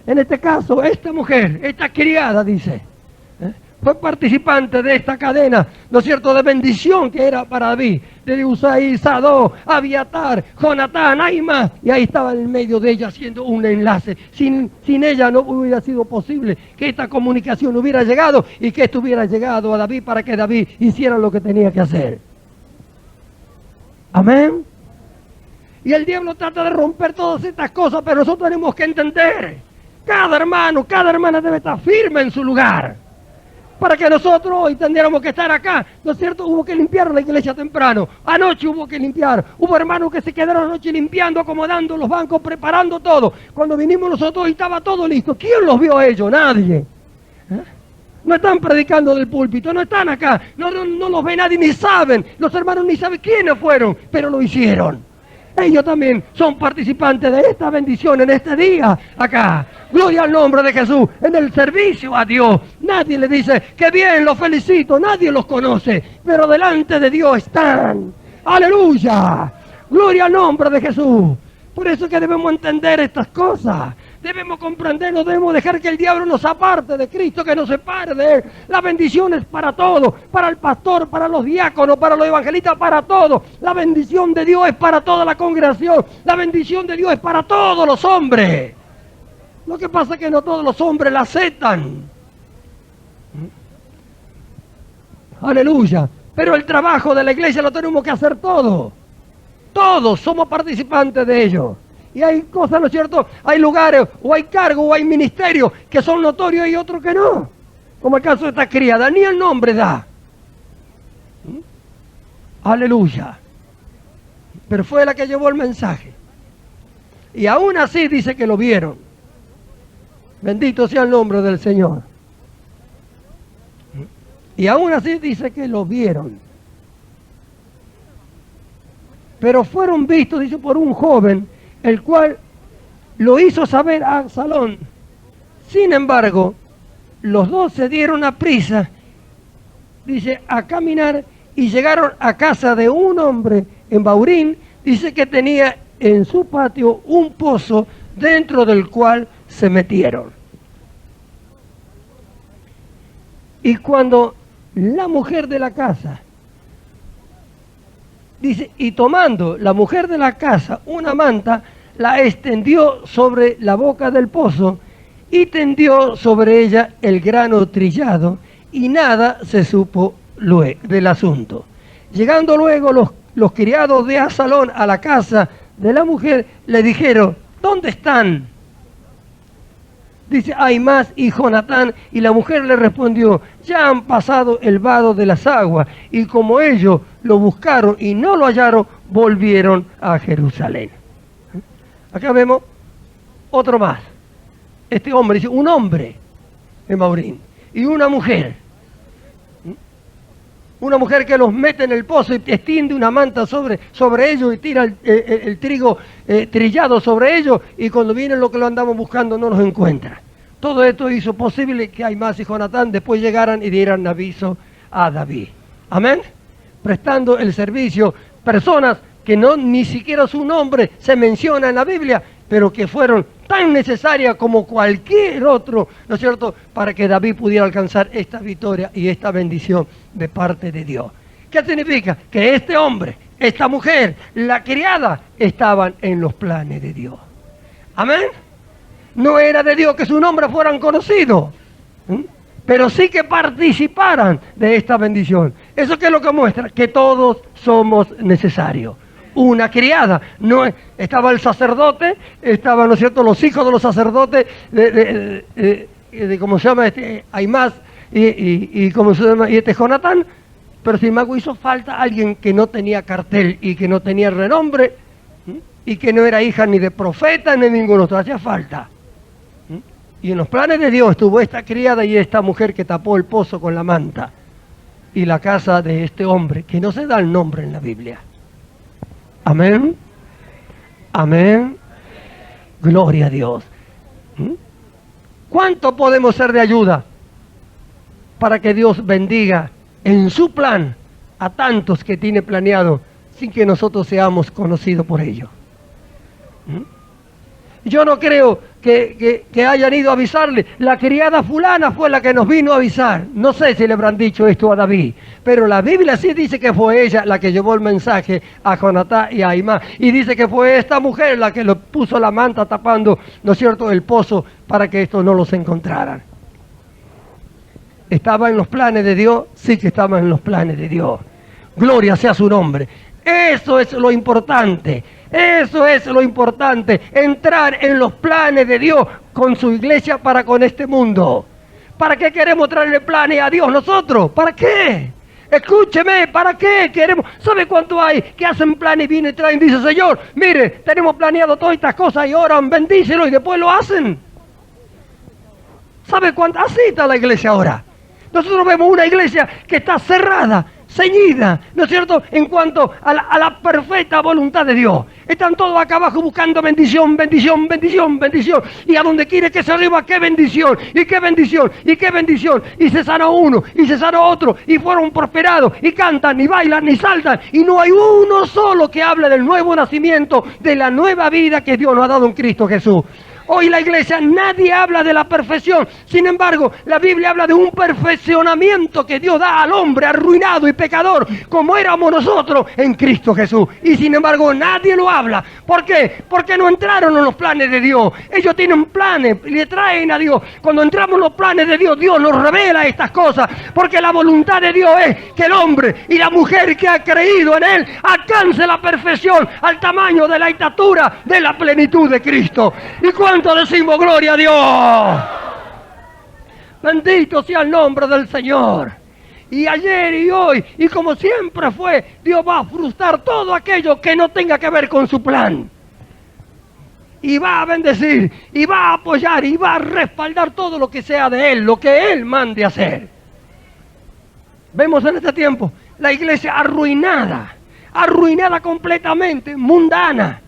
En este caso, esta mujer, esta criada, dice, fue participante de esta cadena, ¿no es cierto?, de bendición que era para David, de Usai, Sadó, Abiatar, Jonatán, hay más, y ahí estaba en medio de ella haciendo un enlace. Sin ella no hubiera sido posible que esta comunicación hubiera llegado y que esto hubiera llegado a David para que David hiciera lo que tenía que hacer. Amén. Y el diablo trata de romper todas estas cosas, pero nosotros tenemos que entender, cada hermano, cada hermana debe estar firme en su lugar. Para que nosotros hoy tendríamos que estar acá, ¿no es cierto? Hubo que limpiar la iglesia temprano, anoche hubo que limpiar, hubo hermanos que se quedaron anoche limpiando, acomodando los bancos, preparando todo. Cuando vinimos nosotros y estaba todo listo. ¿Quién los vio a ellos? Nadie. No están predicando del púlpito, no están acá, no los ve nadie, ni saben, los hermanos ni saben quiénes fueron, pero lo hicieron. Ellos también son participantes de esta bendición en este día acá. Gloria al nombre de Jesús, en el servicio a Dios. Nadie le dice, qué bien, los felicito, nadie los conoce, pero delante de Dios están. ¡Aleluya! Gloria al nombre de Jesús. Por eso es que debemos entender estas cosas. Debemos comprenderlo, debemos dejar que el diablo nos aparte de Cristo, que nos separe de Él. La bendición es para todos, para el pastor, para los diáconos, para los evangelistas, para todos. La bendición de Dios es para toda la congregación. La bendición de Dios es para todos los hombres. Lo que pasa es que no todos los hombres la aceptan. Aleluya. Pero el trabajo de la iglesia lo tenemos que hacer todos. Todos somos participantes de ello. Y hay cosas, ¿no es cierto? Hay lugares, o hay cargos, o hay ministerios que son notorios y otros que no. Como el caso de esta criada, ni el nombre da. Aleluya. Pero fue la que llevó el mensaje. Y aún así dice que lo vieron. Bendito sea el nombre del Señor. Y aún así dice que lo vieron. Pero fueron vistos, dice, por un joven, el cual lo hizo saber a Absalón. Sin embargo, los dos se dieron a prisa, dice, a caminar, y llegaron a casa de un hombre en Baurín, dice que tenía en su patio un pozo dentro del cual se metieron. Y cuando la mujer de la casa, dice, y tomando la mujer de la casa una manta, la extendió sobre la boca del pozo y tendió sobre ella el grano trillado, y nada se supo del asunto. Llegando luego los criados de Absalón a la casa de la mujer, le dijeron, ¿dónde están? Dice, hay más, y Jonatán, y la mujer le respondió, ya han pasado el vado de las aguas, y como ellos lo buscaron y no lo hallaron, volvieron a Jerusalén. Acá vemos otro más. Este hombre dice, un hombre de Maurín y una mujer. Una mujer que los mete en el pozo y extiende una manta sobre ellos y tira el trigo trillado sobre ellos, y cuando vienen lo que lo andamos buscando no los encuentra. Todo esto hizo posible que Ahimaas y Jonatán después llegaran y dieran aviso a David. Amén. Prestando el servicio, personas que no ni siquiera su nombre se menciona en la Biblia, pero que fueron tan necesarias como cualquier otro, ¿no es cierto?, para que David pudiera alcanzar esta victoria y esta bendición de parte de Dios. ¿Qué significa? Que este hombre, esta mujer, la criada, estaban en los planes de Dios. Amén. No era de Dios que su nombre fueran conocidos, pero sí que participaran de esta bendición. ¿Eso qué es lo que muestra? Que todos somos necesarios. Una criada, no estaba el sacerdote, estaban, ¿no es cierto?, los hijos de los sacerdotes, ¿cómo se llama? Ahimaas y ¿cómo se llama? Y Jonatán, pero sin embargo hizo falta alguien que no tenía cartel y que no tenía renombre y que no era hija ni de profeta ni de ninguno otro, hacía falta. Y en los planes de Dios estuvo esta criada y esta mujer que tapó el pozo con la manta y la casa de este hombre, que no se da el nombre en la Biblia. Amén. Amén. Gloria a Dios. ¿Cuánto podemos ser de ayuda para que Dios bendiga en su plan a tantos que tiene planeado sin que nosotros seamos conocidos por ello? Yo no creo que hayan ido a avisarle. La criada fulana fue la que nos vino a avisar. No sé si le habrán dicho esto a David, pero la Biblia sí dice que fue ella la que llevó el mensaje a Jonatán y a Ahimaas. Y dice que fue esta mujer la que le puso la manta tapando, ¿no es cierto?, el pozo para que estos no los encontraran. ¿Estaba en los planes de Dios? Sí que estaba en los planes de Dios. Gloria sea su nombre. Eso es lo importante. Eso es lo importante, entrar en los planes de Dios con su iglesia para con este mundo. ¿Para qué queremos traerle planes a Dios nosotros? ¿Para qué? Escúcheme, ¿para qué queremos? ¿Sabe cuánto hay que hacen planes y vienen y traen? Dice, Señor, mire, tenemos planeado todas estas cosas y oran, bendícelo y después lo hacen. ¿Sabe cuánto? Así está la iglesia ahora. Nosotros vemos una iglesia que está cerrada, ceñida, ¿no es cierto?, en cuanto a la perfecta voluntad de Dios. Están todos acá abajo buscando bendición, bendición, bendición, bendición. Y a donde quiere que se arriba, qué bendición, y qué bendición, y qué bendición. Y se sanó uno, y se sanó otro, y fueron prosperados, y cantan, y bailan, y saltan. Y no hay uno solo que hable del nuevo nacimiento, de la nueva vida que Dios nos ha dado en Cristo Jesús. Hoy la iglesia nadie habla de la perfección. Sin embargo, la Biblia habla de un perfeccionamiento que Dios da al hombre arruinado y pecador, como éramos nosotros en Cristo Jesús. Y sin embargo, nadie lo habla. ¿Por qué? Porque no entraron en los planes de Dios. Ellos tienen planes y le traen a Dios. Cuando entramos en los planes de Dios, Dios nos revela estas cosas. Porque la voluntad de Dios es que el hombre y la mujer que ha creído en Él alcance la perfección al tamaño de la estatura de la plenitud de Cristo. Y cuando decimos gloria a Dios, bendito sea el nombre del Señor. Y ayer y hoy, y como siempre fue, Dios va a frustrar todo aquello que no tenga que ver con su plan. Y va a bendecir, y va a apoyar, y va a respaldar todo lo que sea de Él, lo que Él mande hacer. Vemos en este tiempo la iglesia arruinada, arruinada completamente, mundana,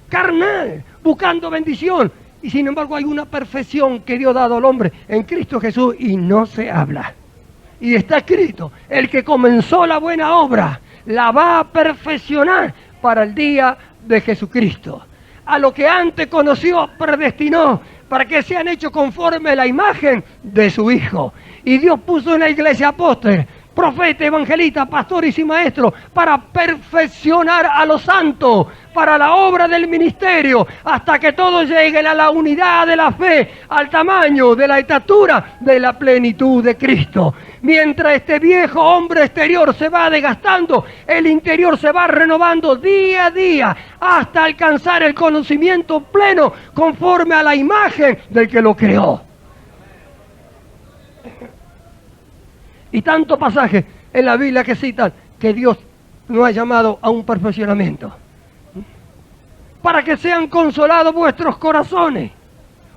carnal, buscando bendición. Y sin embargo hay una perfección que Dios ha dado al hombre en Cristo Jesús y no se habla. Y está escrito, el que comenzó la buena obra la va a perfeccionar para el día de Jesucristo. A lo que antes conoció, predestinó para que sean hechos conforme a la imagen de su Hijo. Y Dios puso en la iglesia apóstoles, profetas, evangelistas, pastores y maestros para perfeccionar a los santos para la obra del ministerio, hasta que todos lleguen a la unidad de la fe, al tamaño de la estatura de la plenitud de Cristo. Mientras este viejo hombre exterior se va desgastando, el interior se va renovando día a día, hasta alcanzar el conocimiento pleno conforme a la imagen del que lo creó. Y tanto pasaje en la Biblia que citan que Dios nos ha llamado a un perfeccionamiento. Para que sean consolados vuestros corazones.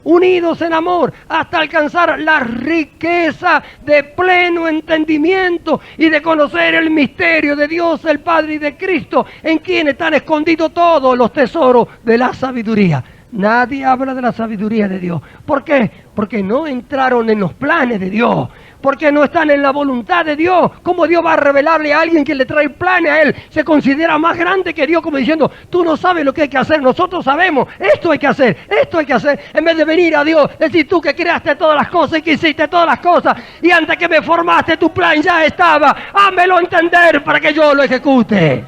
unidos en amor, hasta alcanzar la riqueza de pleno entendimiento y de conocer el misterio de Dios, el Padre y de Cristo, en quien están escondidos todos los tesoros de la sabiduría. Nadie habla de la sabiduría de Dios. ¿Por qué? Porque no entraron en los planes de Dios. Porque no están en la voluntad de Dios. ¿Cómo Dios va a revelarle a alguien que le trae planes a él? Se considera más grande que Dios, como diciendo, tú no sabes lo que hay que hacer, nosotros sabemos, esto hay que hacer, esto hay que hacer. En vez de venir a Dios, decir tú que creaste todas las cosas y que hiciste todas las cosas, y antes que me formaste tu plan ya estaba, hámelo entender para que yo lo ejecute.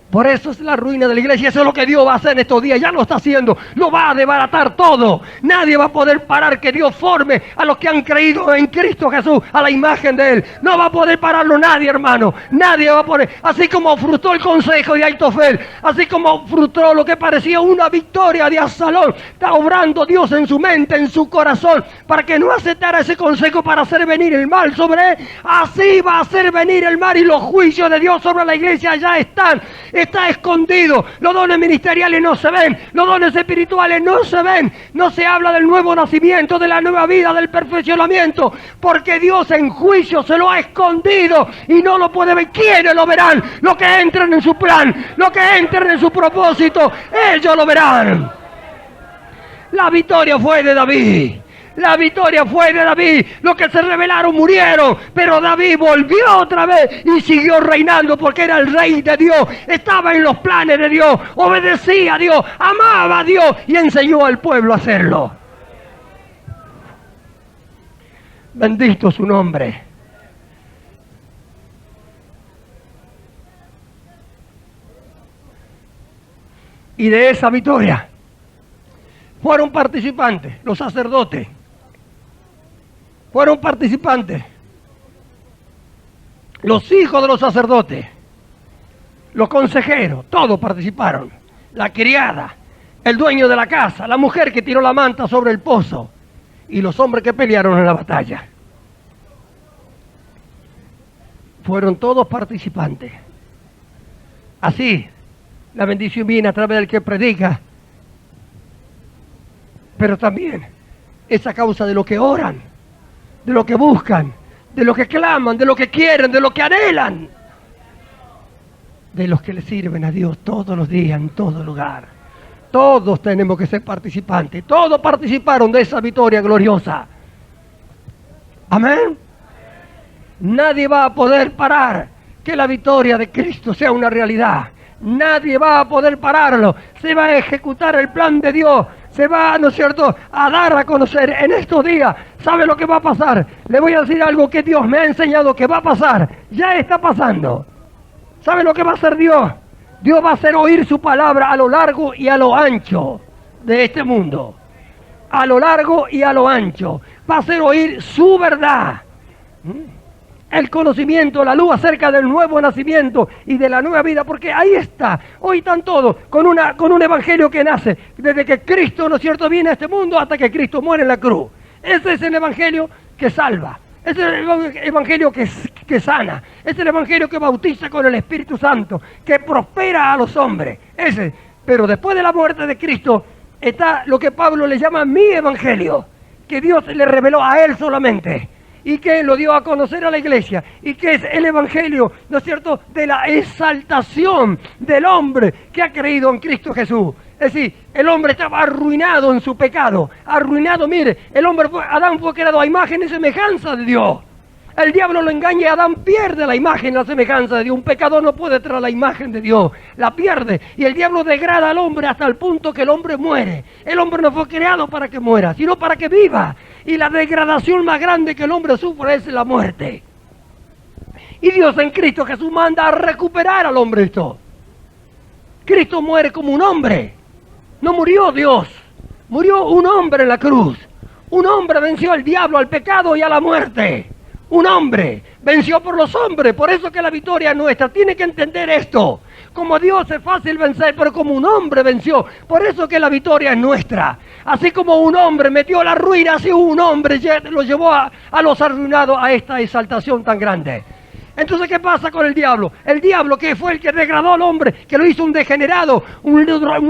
Por eso es la ruina de la iglesia. Eso es lo que Dios va a hacer en estos días. Ya lo está haciendo. Lo va a desbaratar todo. Nadie va a poder parar que Dios forme a los que han creído en Cristo Jesús a la imagen de Él. No va a poder pararlo nadie, hermano. Nadie va a poder. Así como frustró el consejo de Aitofel, así como frustró lo que parecía una victoria de Absalón, está obrando Dios en su mente, en su corazón, para que no aceptara ese consejo para hacer venir el mal sobre él. Así va a hacer venir el mal, y los juicios de Dios sobre la iglesia ya están. Está escondido. Los dones ministeriales no se ven. Los dones espirituales no se ven. No se habla del nuevo nacimiento, de la nueva vida, del perfeccionamiento, porque Dios en juicio se lo ha escondido y no lo puede ver. ¿Quiénes lo verán? Los que entren en su plan, los que entren en su propósito, ellos lo verán. La victoria fue de David. La victoria fue de David. Los que se rebelaron murieron, pero David volvió otra vez y siguió reinando porque era el rey de Dios. Estaba en los planes de Dios, obedecía a Dios, amaba a Dios y enseñó al pueblo a hacerlo. Bendito su nombre. Y de esa victoria fueron participantes los sacerdotes. Fueron participantes los hijos de los sacerdotes, los consejeros, todos participaron. La criada, el dueño de la casa, la mujer que tiró la manta sobre el pozo y los hombres que pelearon en la batalla. Fueron todos participantes. Así, la bendición viene a través del que predica, pero también es a causa de lo que oran, de lo que buscan, de lo que claman, de lo que quieren, de lo que anhelan, de los que le sirven a Dios todos los días, en todo lugar. Todos tenemos que ser participantes. Todos participaron de esa victoria gloriosa. Amén. Nadie va a poder parar que la victoria de Cristo sea una realidad. Nadie va a poder pararlo. Se va a ejecutar el plan de Dios. Se va, ¿no es cierto?, a dar a conocer en estos días. ¿Sabe lo que va a pasar? Le voy a decir algo que Dios me ha enseñado que va a pasar. Ya está pasando. ¿Sabe lo que va a hacer Dios? Dios va a hacer oír su palabra a lo largo y a lo ancho de este mundo. A lo largo y a lo ancho. Va a hacer oír su verdad. El conocimiento, la luz acerca del nuevo nacimiento y de la nueva vida, porque ahí está, hoy están todos con un evangelio que nace desde que Cristo, ¿no es cierto?, viene a este mundo hasta que Cristo muere en la cruz. Ese es el evangelio que salva, ese es el evangelio que sana, ese es el evangelio que bautiza con el Espíritu Santo, que prospera a los hombres, ese. Pero después de la muerte de Cristo está lo que Pablo le llama mi evangelio, que Dios le reveló a él solamente, y que lo dio a conocer a la iglesia, y que es el evangelio, ¿no es cierto?, de la exaltación del hombre que ha creído en Cristo Jesús. Es decir, el hombre estaba arruinado en su pecado, arruinado. Mire, Adán fue creado a imagen y semejanza de Dios. El diablo lo engaña y Adán pierde la imagen, la semejanza de Dios. Un pecador no puede traer la imagen de Dios, la pierde. Y el diablo degrada al hombre hasta el punto que el hombre muere. El hombre no fue creado para que muera, sino para que viva. Y la degradación más grande que el hombre sufre es la muerte. Y Dios en Cristo Jesús manda a recuperar al hombre esto. Cristo muere como un hombre. No murió Dios. Murió un hombre en la cruz. Un hombre venció al diablo, al pecado y a la muerte. Un hombre venció por los hombres. Por eso que la victoria es nuestra. Tiene que entender esto. Como Dios es fácil vencer, pero como un hombre venció. Por eso que la victoria es nuestra. Así como un hombre metió la ruina, así un hombre lo llevó a los arruinados a esta exaltación tan grande. Entonces, ¿qué pasa con el diablo? El diablo, que fue el que degradó al hombre, que lo hizo un degenerado, un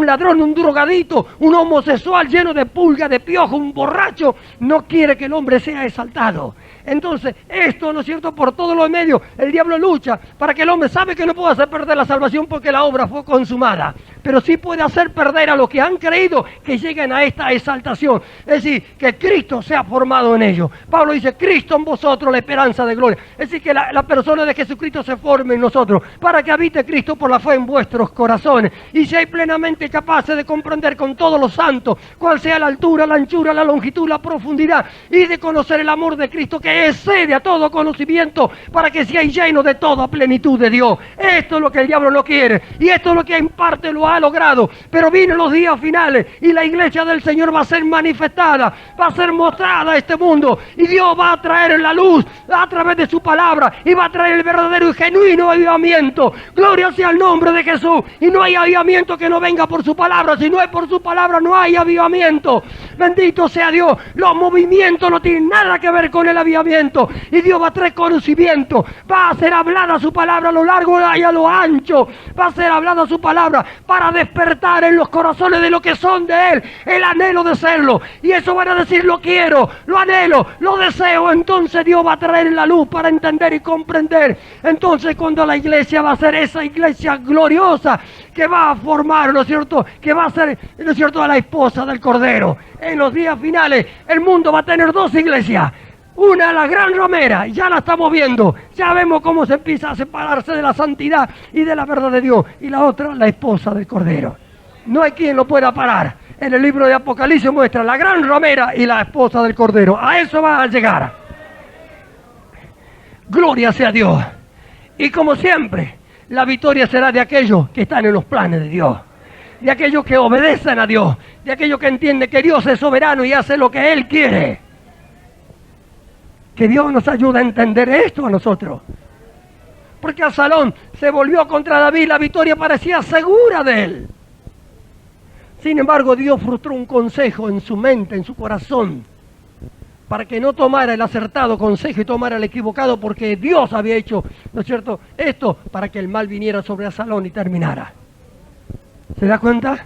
ladrón, un drogadito, un homosexual lleno de pulga, de piojo, un borracho, no quiere que el hombre sea exaltado. Entonces, esto, ¿no es cierto?, por todos los medios, el diablo lucha para que el hombre sabe que no puede hacer perder la salvación porque la obra fue consumada, pero sí puede hacer perder a los que han creído que lleguen a esta exaltación, es decir, que Cristo sea formado en ellos. Pablo dice, Cristo en vosotros, la esperanza de gloria. Es decir, que la persona de Jesucristo se forme en nosotros, para que habite Cristo por la fe en vuestros corazones, y seáis plenamente capaces de comprender con todos los santos cuál sea la altura, la anchura, la longitud, la profundidad, y de conocer el amor de Cristo, que excede a todo conocimiento, para que seáis llenos de toda plenitud de Dios. Esto es lo que el diablo no quiere, y esto es lo que en parte lo ha logrado, pero vienen los días finales, y la iglesia del Señor va a ser manifestada, va a ser mostrada a este mundo, y Dios va a traer en la luz, a través de su palabra, y va a traer el verdadero y genuino avivamiento. Gloria sea el nombre de Jesús, y no hay avivamiento que no venga por su palabra. Si no es por su palabra, no hay avivamiento. Bendito sea Dios. Los movimientos no tienen nada que ver con el avivamiento, y Dios va a traer conocimiento, va a ser hablada su palabra a lo largo y a lo ancho, va a ser hablada su palabra para despertar en los corazones de los que son de Él el anhelo de serlo, y eso van a decir, lo quiero, lo anhelo, lo deseo. Entonces Dios va a traer la luz para entender y comprender. Entonces, cuando la iglesia va a ser esa iglesia gloriosa que va a formar, ¿no es cierto?, que va a ser, ¿no es cierto?, a la esposa del Cordero. En los días finales el mundo va a tener dos iglesias. Una, la gran ramera, ya la estamos viendo, ya vemos cómo se empieza a separarse de la santidad y de la verdad de Dios. Y la otra, la esposa del Cordero. No hay quien lo pueda parar. En el libro de Apocalipsis muestra la gran ramera y la esposa del Cordero. A eso va a llegar. Gloria sea Dios. Y como siempre, la victoria será de aquellos que están en los planes de Dios, de aquellos que obedecen a Dios, de aquellos que entienden que Dios es soberano y hace lo que Él quiere. Que Dios nos ayude a entender esto a nosotros. Porque Absalón se volvió contra David, la victoria parecía segura de él. Sin embargo, Dios frustró un consejo en su mente, en su corazón, para que no tomara el acertado consejo y tomara el equivocado, porque Dios había hecho, ¿no es cierto?, esto para que el mal viniera sobre Absalón y terminara. ¿Se da cuenta?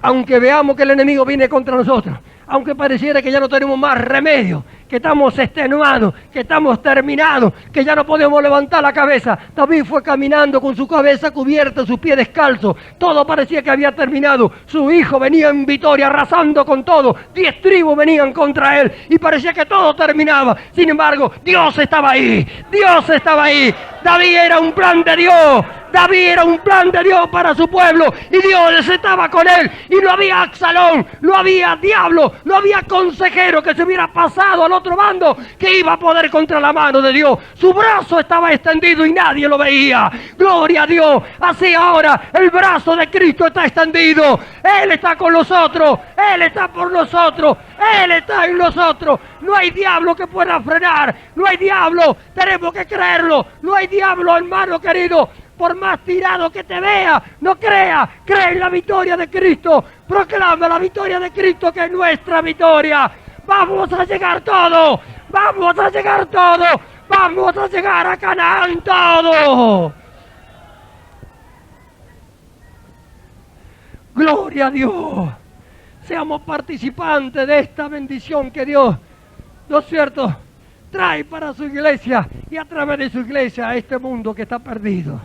Aunque veamos que el enemigo viene contra nosotros, aunque pareciera que ya no tenemos más remedio, que estamos extenuados, que estamos terminados, que ya no podemos levantar la cabeza. David fue caminando con su cabeza cubierta, sus pies descalzos. Todo parecía que había terminado. Su hijo venía en victoria, arrasando con todo. 10 tribus venían contra él y parecía que todo terminaba. Sin embargo, Dios estaba ahí. Dios estaba ahí. David era un plan de Dios. David era un plan de Dios para su pueblo, y Dios estaba con él, y no había Absalón, no había diablo, no había consejero que se hubiera pasado al otro bando que iba a poder contra la mano de Dios. Su brazo estaba extendido y nadie lo veía. Gloria a Dios. Así ahora el brazo de Cristo está extendido. Él está con nosotros, Él está por nosotros, Él está en nosotros. No hay diablo que pueda frenar, no hay diablo, tenemos que creerlo. No hay diablo, hermano querido. Por más tirado que te vea, no crea, cree en la victoria de Cristo, proclama la victoria de Cristo, que es nuestra victoria. Vamos a llegar todos, vamos a llegar todos, vamos a llegar a Canaán todos. Gloria a Dios. Seamos participantes de esta bendición que Dios, ¿no es cierto?, trae para su iglesia, y a través de su iglesia a este mundo que está perdido.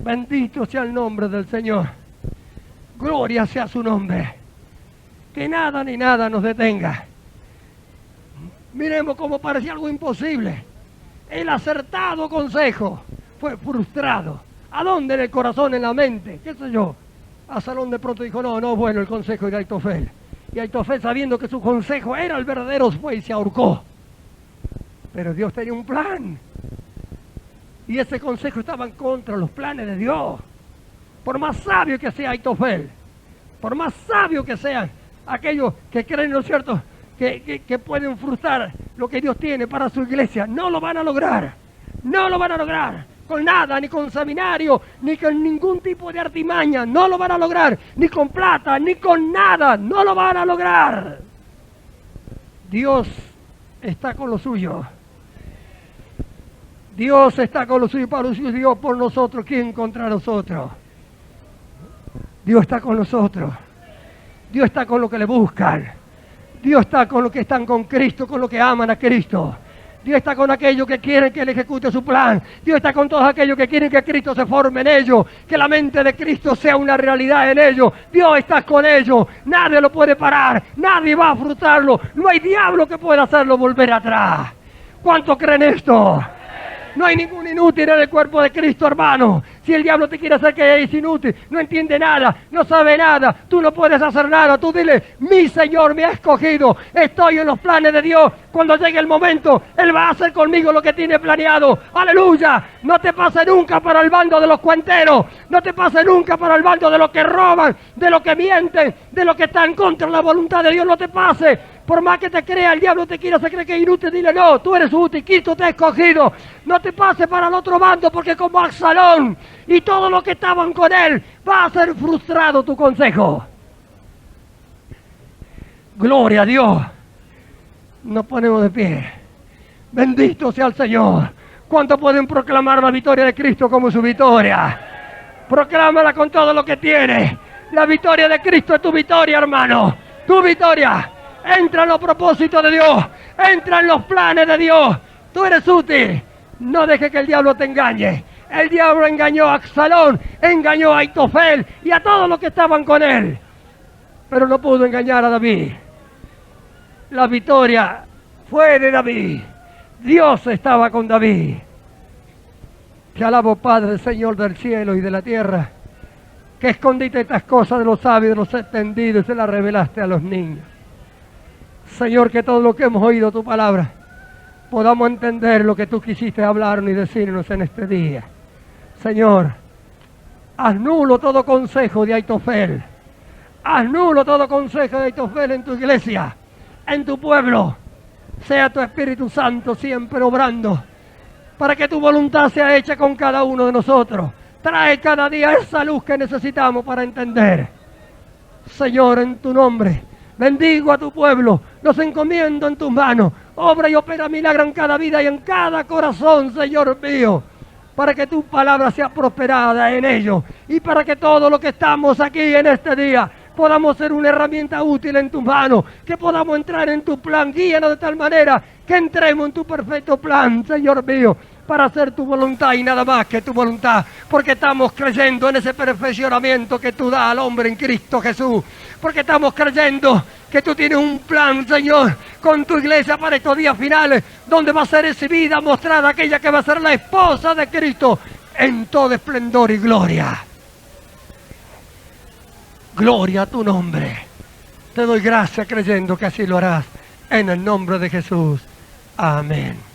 Bendito sea el nombre del Señor. Gloria sea su nombre. Que nada ni nada nos detenga. Miremos cómo parecía algo imposible. El acertado consejo fue frustrado. ¿A dónde? En el corazón, en la mente. ¿Qué sé yo? Absalón de pronto dijo, no, bueno, el consejo de Aitofel. Y Aitofel, sabiendo que su consejo era el verdadero, fue y se ahorcó. Pero Dios tenía un plan. Y ese consejo estaba en contra de los planes de Dios. Por más sabio que sea Aitofel, por más sabio que sean aquellos que creen, ¿no es cierto?, que pueden frustrar lo que Dios tiene para su iglesia, no lo van a lograr. No lo van a lograr con nada, ni con seminario, ni con ningún tipo de artimaña. No lo van a lograr, ni con plata, ni con nada. No lo van a lograr. Dios está con lo suyo. Dios está con los suyos, para los suyos, Dios por nosotros, ¿quién contra nosotros? Dios está con nosotros. Dios está con los que le buscan. Dios está con los que están con Cristo, con los que aman a Cristo. Dios está con aquellos que quieren que Él ejecute su plan. Dios está con todos aquellos que quieren que Cristo se forme en ellos, que la mente de Cristo sea una realidad en ellos. Dios está con ellos. Nadie lo puede parar. Nadie va a frustrarlo. No hay diablo que pueda hacerlo volver atrás. ¿Cuántos creen esto? No hay ningún inútil en el cuerpo de Cristo, hermano. Si el diablo te quiere hacer que es inútil, no entiende nada, no sabe nada, tú no puedes hacer nada. Tú dile, mi Señor me ha escogido, estoy en los planes de Dios. Cuando llegue el momento, Él va a hacer conmigo lo que tiene planeado. ¡Aleluya! No te pase nunca para el bando de los cuenteros. No te pase nunca para el bando de los que roban, de los que mienten, de los que están contra la voluntad de Dios. No te pase. Por más que te crea, el diablo te quiere hacer creer que es inútil, dile no, tú eres útil, Cristo te ha escogido. No te pases para el otro bando, porque como Absalón y todos los que estaban con él, va a ser frustrado tu consejo. Gloria a Dios. Nos ponemos de pie. Bendito sea el Señor. ¿Cuántos pueden proclamar la victoria de Cristo como su victoria? Proclámala con todo lo que tienes. La victoria de Cristo es tu victoria, hermano. Tu victoria. Entra en los propósitos de Dios, entra en los planes de Dios. Tú eres útil. No dejes que el diablo te engañe. El diablo engañó a Absalón, engañó a Aitofel y a todos los que estaban con él. Pero no pudo engañar a David. La victoria fue de David. Dios estaba con David. Te alabo, Padre, Señor del cielo y de la tierra, que escondiste estas cosas de los sabios, de los entendidos y se las revelaste a los niños. Señor, que todo lo que hemos oído tu palabra, podamos entender lo que tú quisiste hablarnos y decirnos en este día. Señor, haz nulo todo consejo de Aitofel. Haz nulo todo consejo de Aitofel en tu iglesia, en tu pueblo. Sea tu Espíritu Santo siempre obrando, para que tu voluntad sea hecha con cada uno de nosotros. Trae cada día esa luz que necesitamos para entender. Señor, en tu nombre, bendigo a tu pueblo, los encomiendo en tus manos. Obra y opera milagro en cada vida y en cada corazón, Señor mío, para que tu palabra sea prosperada en ellos y para que todos los que estamos aquí en este día podamos ser una herramienta útil en tus manos, que podamos entrar en tu plan. Guíanos de tal manera que entremos en tu perfecto plan, Señor mío, para hacer tu voluntad y nada más que tu voluntad, porque estamos creyendo en ese perfeccionamiento que tú das al hombre en Cristo Jesús, porque estamos creyendo que tú tienes un plan, Señor, con tu iglesia para estos días finales, donde va a ser exhibida, mostrada aquella que va a ser la esposa de Cristo en todo esplendor y gloria. Gloria a tu nombre. Te doy gracias creyendo que así lo harás, en el nombre de Jesús. Amén.